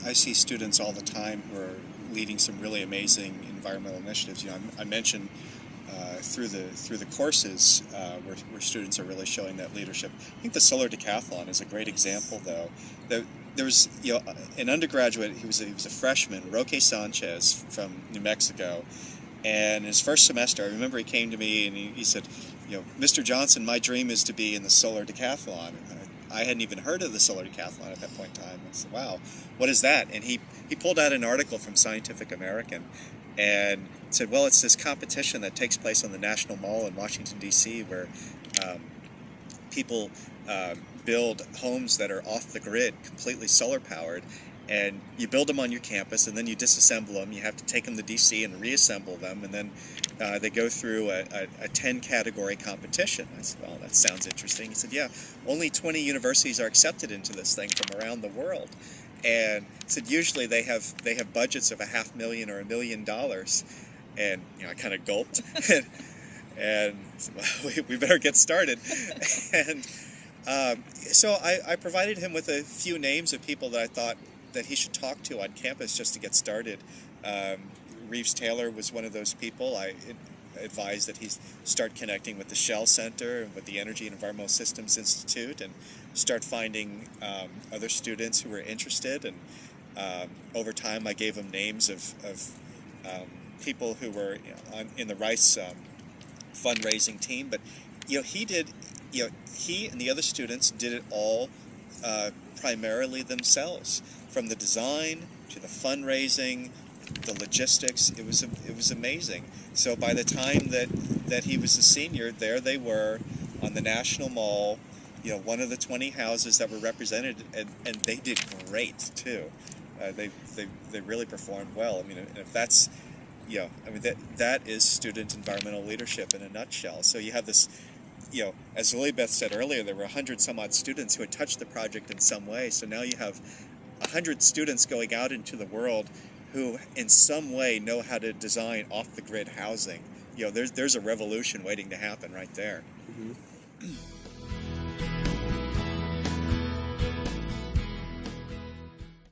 I see students all the time who are leading some really amazing environmental initiatives. You know, I mentioned through the courses where students are really showing that leadership. I think the Solar Decathlon is a great example, though. There was, you know, an undergraduate. He was a freshman, Roque Sanchez from New Mexico, and in his first semester, I remember he came to me and he said, you know, Mr. Johnson, my dream is to be in the Solar Decathlon. I hadn't even heard of the Solar Decathlon at that point in time. I said, wow, what is that? And he pulled out an article from Scientific American and said, well, it's this competition that takes place on the National Mall in Washington, D.C., where people build homes that are off the grid, completely solar powered, and you build them on your campus, and then you disassemble them. You have to take them to DC and reassemble them, and then they go through a 10-category competition. I said, well, that sounds interesting. He said, yeah, only 20 universities are accepted into this thing from around the world. And he said usually they have budgets of $500,000 or $1 million. And you know, I kind of gulped, and said, well, we better get started. And so I provided him with a few names of people that I thought that he should talk to on campus just to get started. Rives Taylor was one of those people. I advised that he start connecting with the Shell Center and with the Energy and Environmental Systems Institute, and start finding other students who were interested. And over time, I gave him names of people who were, you know, in the Rives fundraising team. But you know, he and the other students did it all primarily themselves, from the design to the fundraising, the logistics. It was amazing. So by the time that he was a senior, there they were on the National Mall, you know, one of the 20 houses that were represented, and they did great too. They really performed well. I mean, if that's, you know, I mean, that is student environmental leadership in a nutshell. So you have this, you know, as Elizabeth said earlier, there were 100 some odd students who had touched the project in some way. So now you have 100 students going out into the world who in some way know how to design off-the-grid housing. You know, there's a revolution waiting to happen right there. Mm-hmm.